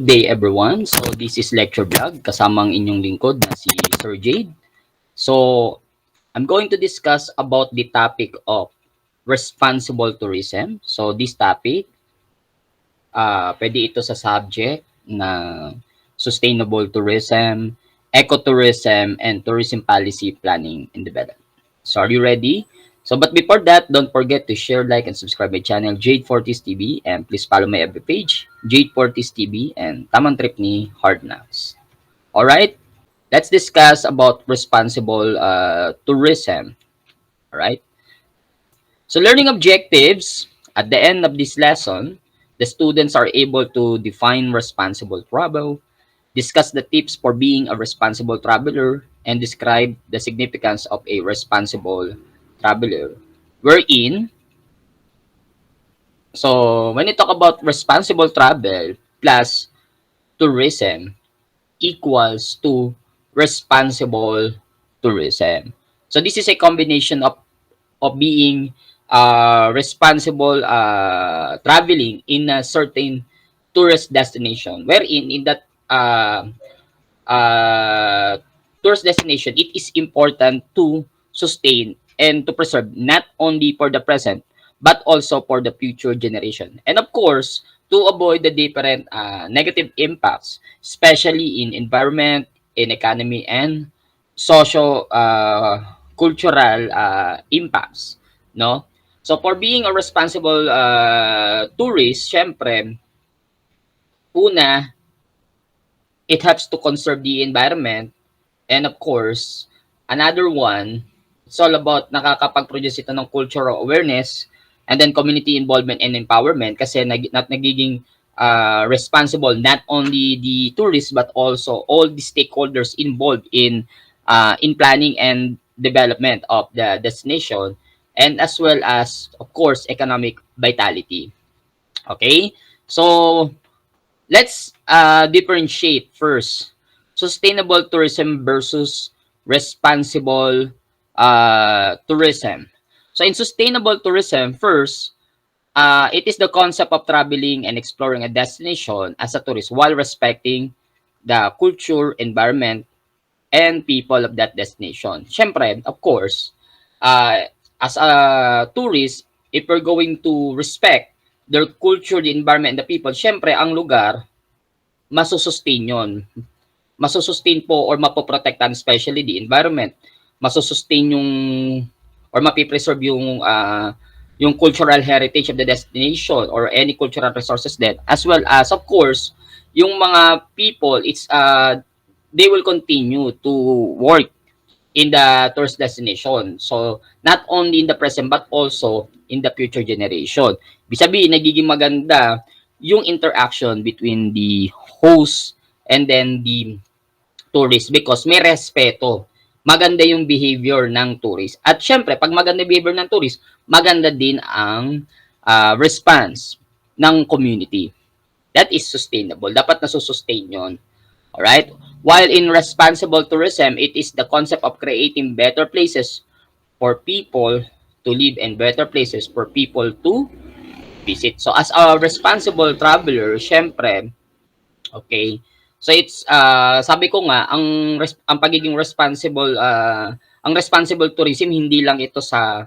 Good day everyone. So this is lecture vlog kasama ang inyong lingkod na si Sir Jade. So I'm going to discuss about the topic of responsible tourism. So this topic, pwede ito sa subject na sustainable tourism, ecotourism, and tourism policy planning and development. So are you ready? So but before that, don't forget to share, like, and subscribe my channel, Jade Fortis TV, and please follow my every page, Jade Fortis TV, and Tamang Trip ni Hard Knocks. Alright, let's discuss about responsible tourism. Alright, so learning objectives, at the end of this lesson, the students are able to define responsible travel, discuss the tips for being a responsible traveler, and describe the significance of a responsible traveler. Wherein, so when you talk about responsible travel plus tourism equals to responsible tourism. So this is a combination of being responsible traveling in a certain tourist destination, wherein in that uh, tourist destination, it is important to sustain and to preserve not only for the present but also for the future generation. And of course, to avoid the different negative impacts, especially in environment, in economy, and social cultural impacts, no? So for being a responsible tourist, syempre, una, it helps to conserve the environment. And of course, another one, it's all about nakakapag-produce ito ng cultural awareness and then community involvement and empowerment kasi nagiging responsible not only the tourists but also all the stakeholders involved in planning and development of the destination, and as well as, of course, economic vitality. Okay? So, let's differentiate first sustainable tourism versus responsible tourism. So in sustainable tourism, first, it is the concept of traveling and exploring a destination as a tourist while respecting the culture, environment, and people of that destination. Siyempre, of course, as a tourist, if we're going to respect their culture, the environment, and the people, siyempre, ang lugar, masusustain yun. Masusustain po or mapoprotektan, especially the environment. Masusustain yung or mapipreserve yung cultural heritage of the destination or any cultural resources then, as well as, of course, yung mga people, they will continue to work in the tourist destination. So, not only in the present but also in the future generation. Ibig sabihin, nagiging maganda yung interaction between the host and then the tourist because may respeto. Maganda yung behavior ng tourist. At syempre, pag maganda yung behavior ng tourist, maganda din ang response ng community. That is sustainable. Dapat nasusustain yun. Alright? While in responsible tourism, it is the concept of creating better places for people to live and better places for people to visit. So as a responsible traveler, syempre, okay, so it's sabi ko nga ang pagiging responsible ang responsible tourism hindi lang ito sa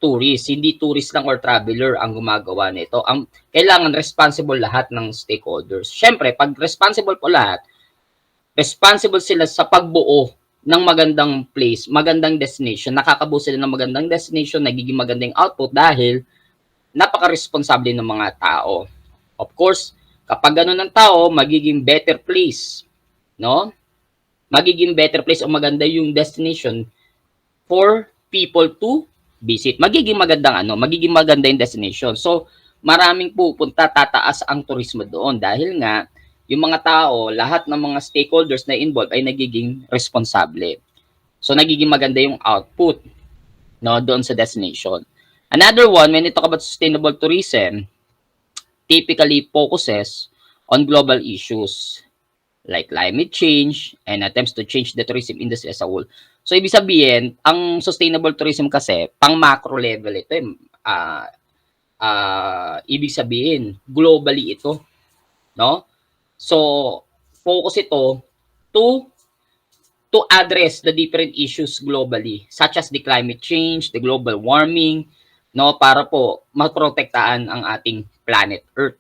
tourist, hindi tourist lang or traveler ang gumagawa nito. Ang kailangan responsible lahat ng stakeholders. Syempre, pag responsible po lahat, responsible sila sa pagbuo ng magandang place, magandang destination. Nakakabuo sila ng magandang destination, nagiging magandang output dahil napaka-responsable ng mga tao. Of course, kapag gano'n ng tao, magiging better place, no? Magiging better place o maganda yung destination for people to visit. Magiging maganda yung destination. So, maraming pupunta, tataas ang turismo doon dahil nga yung mga tao, lahat ng mga stakeholders na involved ay nagiging responsable. So, nagiging maganda yung output, no, doon sa destination. Another one, when you talk about sustainable tourism, typically focuses on global issues like climate change and attempts to change the tourism industry as a whole. So, ibig sabihin, ang sustainable tourism kasi, pang macro level ito, ibig sabihin, globally ito, no? So, focus ito to address the different issues globally, such as the climate change, the global warming, no, para po maprotektahan ang ating planet Earth.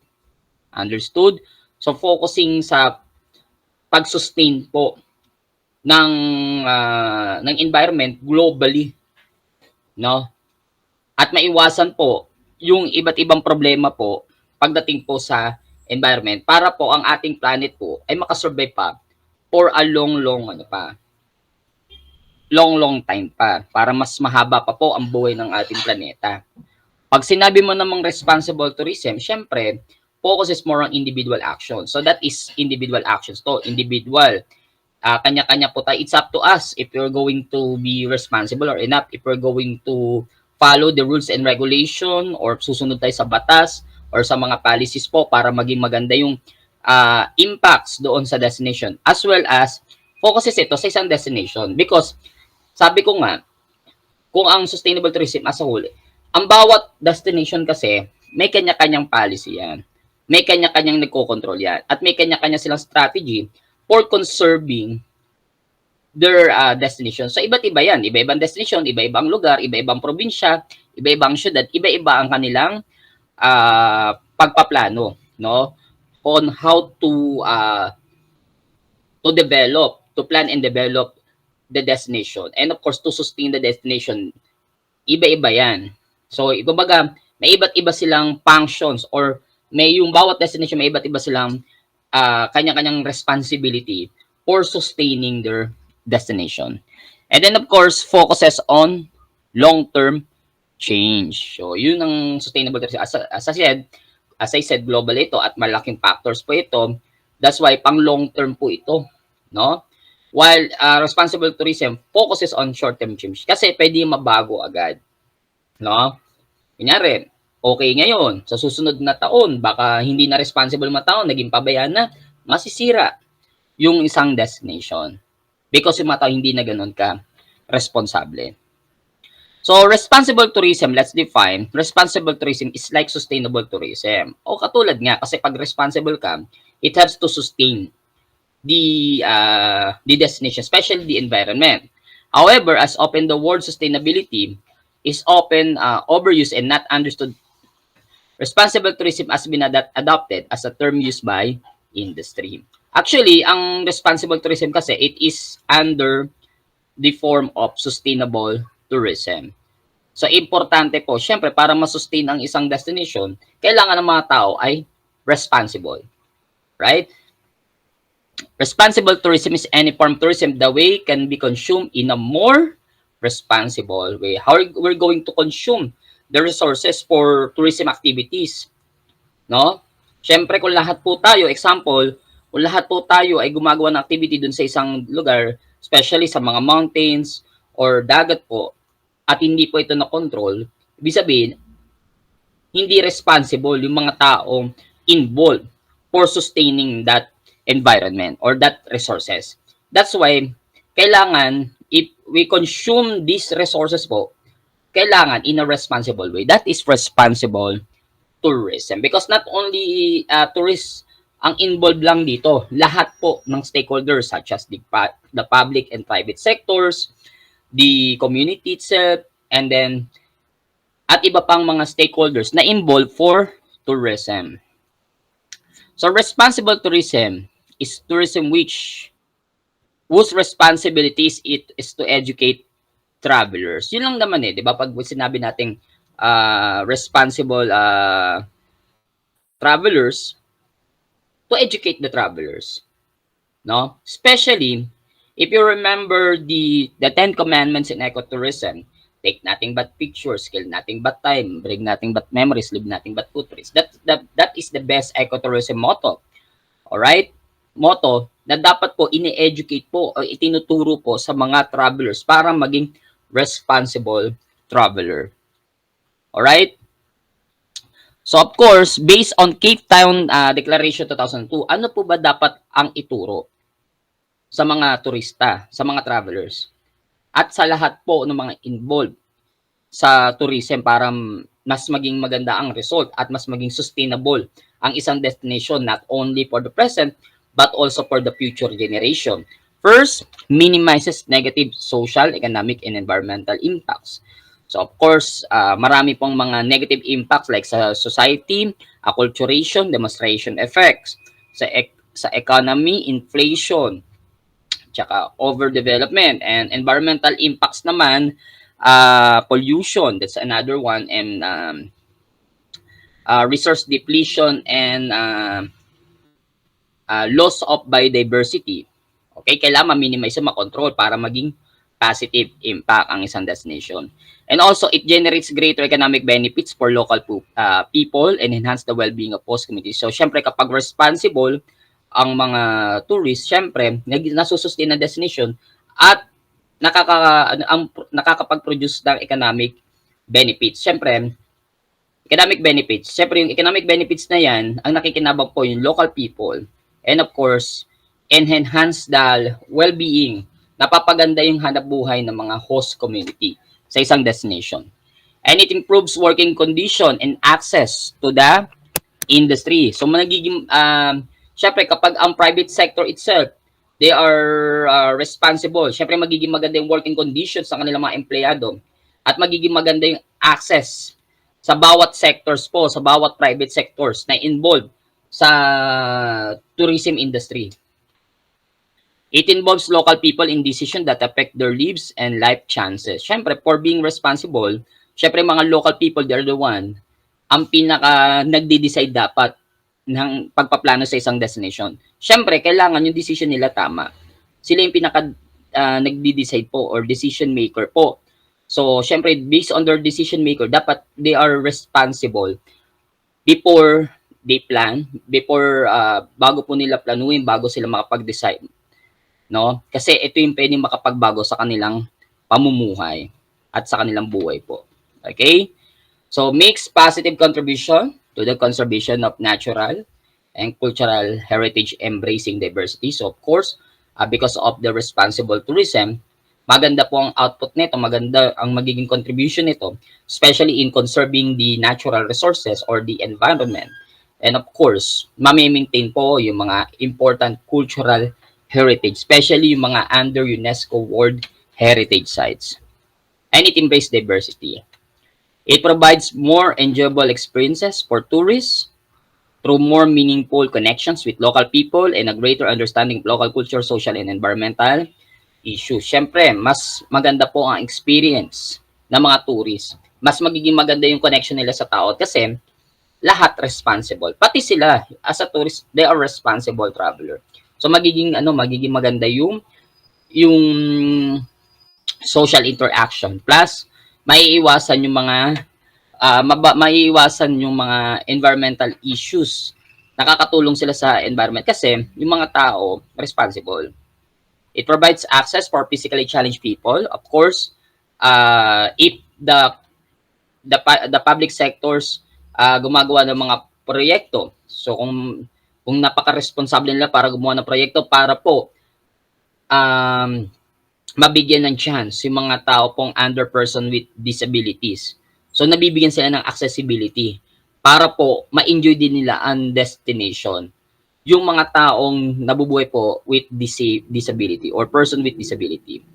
Understood? So, focusing sa pag-sustain po ng environment globally, no? At maiwasan po yung iba't ibang problema po pagdating po sa environment para po ang ating planet po ay makasurvive pa for a long time pa para mas mahaba pa po ang buhay ng ating planeta. Pag sinabi mo namang responsible tourism, syempre, focus is more on individual action. So that is individual actions to, individual. Kanya-kanya po tayo. It's up to us if we're going to be responsible or enough, if we're going to follow the rules and regulation or susunod tayo sa batas or sa mga policies po para maging maganda yung impacts doon sa destination as well as focuses ito sa isang destination because sabi ko nga, kung ang sustainable tourism as a whole, ang bawat destination kasi may kanya-kanyang policy yan. May kanya-kanyang nagko-control yan. At may kanya-kanya silang strategy for conserving their destination. So, iba't iba yan. Iba-ibang destination, iba-ibang lugar, iba-ibang probinsya, iba-ibang syudad, iba-iba ang kanilang pagpaplano, no? On how to develop, to plan and develop the destination. And of course, to sustain the destination, iba-iba yan. So, kumbaga, may iba't iba silang functions or may yung bawat destination, may iba't iba silang kanya-kanyang responsibility for sustaining their destination. And then, of course, focuses on long-term change. So, yun ang sustainable tourism. As I said, global ito at malaking factors po ito. That's why pang long-term po ito, no? While responsible tourism focuses on short-term change kasi pwede mabago agad, no? Kunyari, okay ngayon, sa susunod na taon, baka hindi na responsible na taon, naging pabayaan na, masisira yung isang destination. Because yung mga tao hindi na ganun ka responsable. So, responsible tourism, let's define, responsible tourism is like sustainable tourism. O katulad nga, kasi pag responsible ka, it helps to sustain the destination, especially the environment. However, as often the word sustainability is often overused and not understood, responsible tourism has been adopted as a term used by industry. Actually, ang responsible tourism kasi, it is under the form of sustainable tourism. So, importante po, syempre, para masustain ang isang destination, kailangan ng mga tao ay responsible. Right? Responsible tourism is any form of tourism the way can be consumed in a more responsible way. How we're going to consume the resources for tourism activities. No? Siyempre, kung lahat po tayo, example, kung lahat po tayo ay gumagawa ng activity dun sa isang lugar, especially sa mga mountains or dagat po, at hindi po ito na-control, ibig sabihin, hindi responsible yung mga taong involved for sustaining that environment or that resources. That's why, kailangan, if we consume these resources po, kailangan in a responsible way. That is responsible tourism. Because not only tourists ang involved lang dito, lahat po ng stakeholders such as the public and private sectors, the community itself, and then at iba pang mga stakeholders na involved for tourism. So responsible tourism is tourism whose responsibilities it is to educate travelers. Yun lang naman di ba? Pag sinabi nating responsible travelers, to educate the travelers. No? Especially, if you remember the 10 commandments in ecotourism, take nothing but pictures, kill nothing but time, bring nothing but memories, leave nothing but footprints. That is the best ecotourism motto. Alright? Motto na dapat po ini-educate po o itinuturo po sa mga travelers para maging responsible traveler. Alright? So of course, based on Cape Town Declaration 2002, ano po ba dapat ang ituro sa mga turista, sa mga travelers? At sa lahat po ng mga involved sa tourism para mas maging maganda ang result at mas maging sustainable ang isang destination not only for the present but also for the future generation. First, minimizes negative social, economic, and environmental impacts. So of course, marami pong mga negative impacts like sa society, acculturation, demonstration effects, sa economy, inflation, tsaka overdevelopment, and environmental impacts naman, pollution, that's another one, and resource depletion and loss of biodiversity. Okay, kailangan ma-minimize o makontrol para maging positive impact ang isang destination. And also, it generates greater economic benefits for local people and enhance the well-being of host communities. So, syempre, kapag responsible ang mga tourists, syempre, nasusustain na destination at nakakapag-produce ng economic benefits. Syempre, economic benefits. Syempre, yung economic benefits na yan, ang nakikinabang po yung local people. And of course, enhance the well-being. Napapaganda yung hanap buhay ng mga host community sa isang destination. And it improves working condition and access to the industry. So, magiging, syempre, kapag ang private sector itself, they are responsible. Syempre, magiging maganda yung working conditions sa kanilang mga empleyado. At magiging maganda yung access sa bawat sectors po, sa bawat private sectors na involved sa tourism industry. It involves local people in decisions that affect their lives and life chances. Syempre, for being responsible, syempre mga local people, they're the one, ang pinaka nagde-decide dapat ng pagpaplano sa isang destination. Syempre, kailangan yung decision nila tama. Sila yung pinaka nagde-decide po or decision maker po. So, syempre, based on their decision maker, dapat they are responsible before they plan, before, bago po nila planuin, bago sila makapag-decide. No? Kasi ito yung pwedeng makapagbago sa kanilang pamumuhay at sa kanilang buhay po. Okay? So, makes positive contribution to the conservation of natural and cultural heritage, embracing diversity. So, of course, because of the responsible tourism, maganda po ang output nito, maganda ang magiging contribution nito, especially in conserving the natural resources or the environment. And of course, ma-maintain po yung mga important cultural heritage, especially yung mga under UNESCO World Heritage Sites. And it embraces diversity. It provides more enjoyable experiences for tourists through more meaningful connections with local people and a greater understanding of local culture, social, and environmental issues. Siyempre, mas maganda po ang experience ng mga tourists. Mas magiging maganda yung connection nila sa tao kasi lahat responsible. Pati sila, as a tourist, they are responsible traveler. So magiging maganda yung social interaction. Plus, maiiwasan yung mga maiiwasan yung mga environmental issues. Nakakatulong sila sa environment kasi yung mga tao responsible. It provides access for physically challenged people. Of course, if the public sectors gumagawa ng mga proyekto, so kung napaka-responsable nila para gumawa ng proyekto para po mabigyan ng chance yung mga tao pong under person with disabilities. So, nabibigyan sila ng accessibility para po ma-enjoy din nila ang destination. Yung mga taong nabubuhay po with disability or person with disability.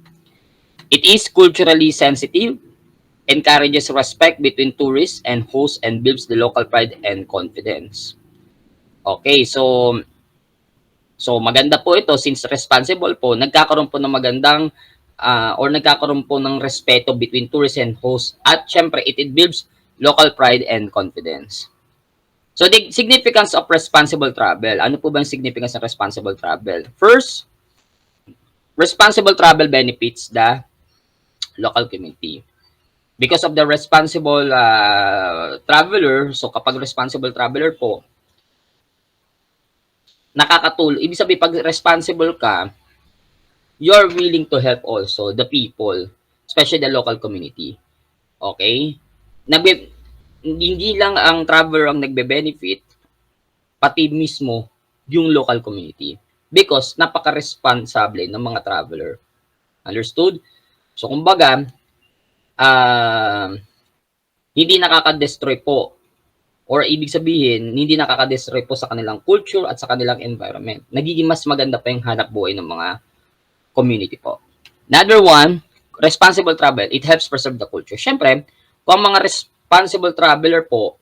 It is culturally sensitive, encourages respect between tourists and hosts, and builds the local pride and confidence. Okay, so maganda po ito since responsible po, nagkakaroon po ng magandang or nagkakaroon po ng respeto between tourists and hosts, at syempre it builds local pride and confidence. So the significance of responsible travel. Ano po ba ang significance ng responsible travel? First, responsible travel benefits the local community. Because of the responsible traveler, so kapag responsible traveler po, nakakatulong. Ibig sabihin, pag responsible ka, you're willing to help also the people, especially the local community. Okay? Hindi lang ang traveler ang nagbe-benefit, pati mismo yung local community. Because napaka-responsable ng mga traveler. Understood? So, kumbaga, hindi nakaka-destroy po, or ibig sabihin, hindi nakaka-destroy po sa kanilang culture at sa kanilang environment. Nagiging mas maganda pa yung hanap buhay ng mga community po. Another one, responsible travel. It helps preserve the culture. Siyempre, kung ang mga responsible traveler po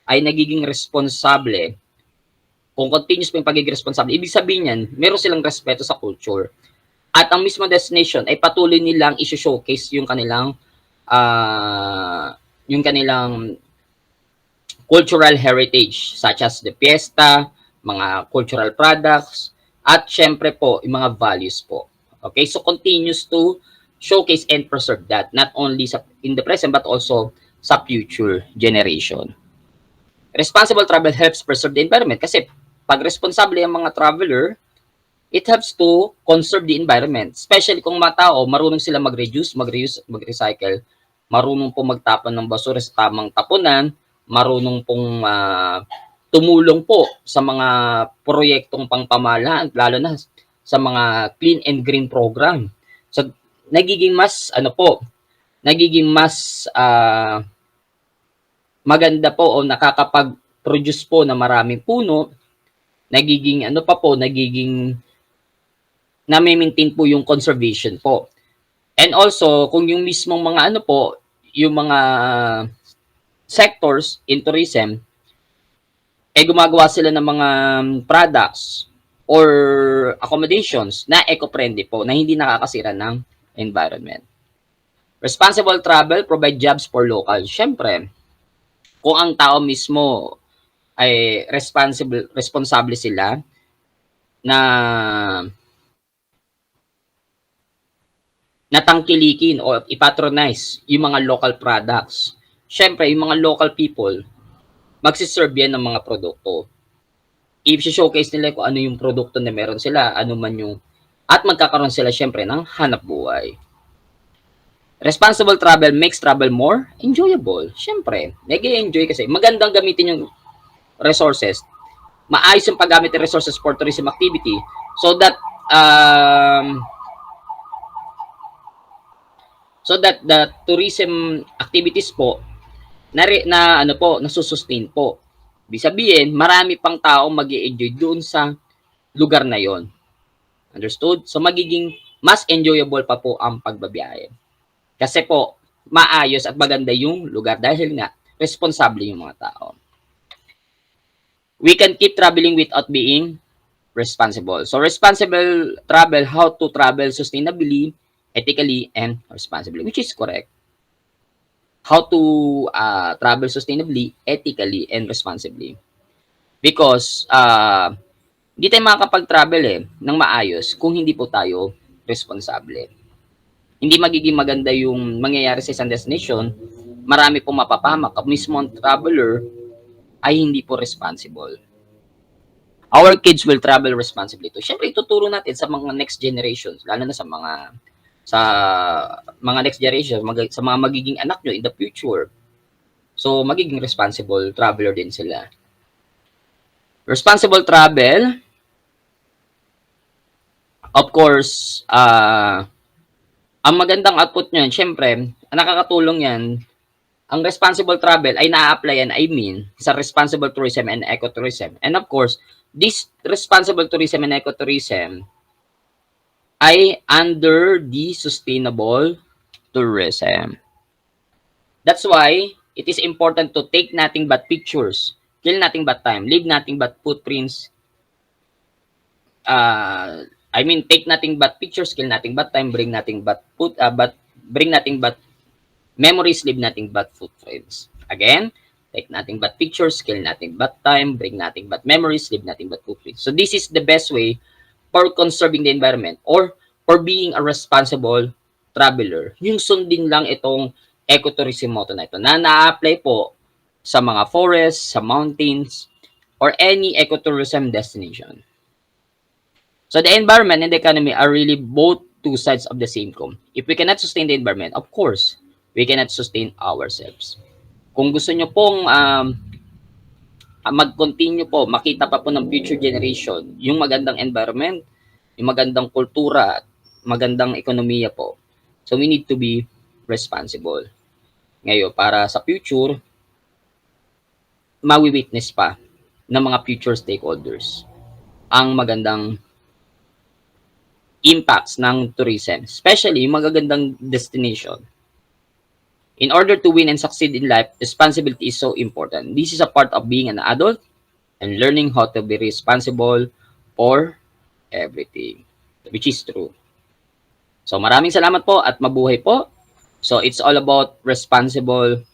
ay nagiging responsable, kung continuous po yung pagiging responsable, ibig sabihin yan, meron silang respeto sa culture. At ang mismo destination ay patuloy nilang i-showcase yung kanilang cultural heritage such as the fiesta, mga cultural products, at syempre po, yung mga values po. Okay, so continues to showcase and preserve that, not only in the present but also sa future generation. Responsible travel helps preserve the environment kasi pag responsable ang mga traveler, it helps to conserve the environment. Especially kung mga tao, marunong sila mag-reduce, mag-reuse, mag-recycle, marunong po magtapon ng basura sa tamang tapunan, marunong pong tumulong po sa mga proyektong pangpamahalaan, lalo na sa mga clean and green program. So, nagiging mas, nagiging mas maganda po o nakakapag-produce po na maraming puno, nagiging nagiging na-maintain po yung conservation po. And also, kung yung mismong mga yung mga sectors in tourism, gumagawa sila ng mga products or accommodations na eco-friendly po, na hindi nakakasira ng environment. Responsible travel provide jobs for locals. Siyempre, kung ang tao mismo ay responsable sila na natangkilikin o ipatronize yung mga local products. Siyempre, yung mga local people, magsiserve yan ng mga produkto. I-showcase nila kung ano yung produkto na meron sila, ano man yung, at magkakaroon sila siyempre ng hanap buhay. Responsible travel makes travel more enjoyable. Siyempre, nag-enjoy kasi. Magandang gamitin yung resources. Maayos yung paggamit ng resources for tourism activity so that the tourism activities po nasusustain po. Ibig sabihin, marami pang tao mag-i-enjoy doon sa lugar na yon. Understood? So magiging mas enjoyable pa po ang pagbabiyahe. Kasi po, maayos at maganda yung lugar dahil nga responsable yung mga tao. We can keep traveling without being responsible. So responsible travel, how to travel sustainably, ethically, and responsibly, which is correct. How to travel sustainably, ethically, and responsibly. Because hindi tayo makakapag-travel ng maayos kung hindi po tayo responsable. Hindi magiging maganda yung mangyayari sa isang destination, marami pong mapapahamak. Mismo ang traveler ay hindi po responsible. Our kids will travel responsibly too. Siyempre, ituturo natin sa mga next generations, lalo na sa mga next generation, sa mga magiging anak nyo in the future. So, magiging responsible traveler din sila. Responsible travel, of course, ang magandang output nyo, syempre, nakakatulong yan, ang responsible travel ay na-applyan, sa responsible tourism and ecotourism. And of course, this responsible tourism and ecotourism ay under the sustainable tourism. That's why it is important to take nothing but pictures, kill nothing but time, leave nothing but footprints. Take nothing but pictures, kill nothing but time, bring nothing but memories, leave nothing but footprints. Again, take nothing but pictures, kill nothing but time, bring nothing but memories, leave nothing but footprints. So this is the best way for conserving the environment or for being a responsible traveler. Yung sundin lang itong ecotourism motto na ito na na-apply po sa mga forests, sa mountains, or any ecotourism destination. So the environment and the economy are really both two sides of the same coin. If we cannot sustain the environment, of course, we cannot sustain ourselves. Kung gusto nyo pong mag-continue po, makita pa po ng future generation, yung magandang environment, yung magandang kultura, magandang ekonomiya po. So we need to be responsible. ngayon para sa future, mawi-witness pa ng mga future stakeholders ang magandang impacts ng tourism, especially yung magagandang destination. In order to win and succeed in life, responsibility is so important. This is a part of being an adult and learning how to be responsible for everything, which is true. So maraming salamat po at mabuhay po. So it's all about responsible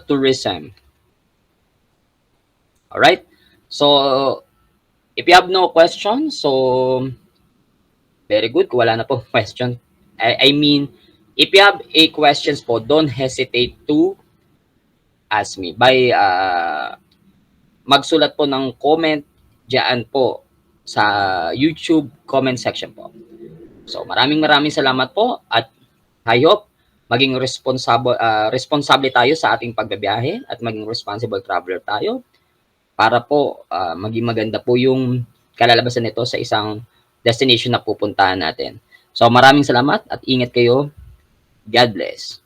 tourism. All right? So if you have no questions, so very good. Kung wala na po question. I mean, if you have a questions po, don't hesitate to ask me by magsulat po ng comment diyan po sa YouTube comment section po. So maraming salamat po at I hope maging responsable tayo sa ating pagbabiyahe at maging responsible traveler tayo para po maging maganda po yung kalalabasan nito sa isang destination na pupuntahan natin. So maraming salamat at ingat kayo. God bless.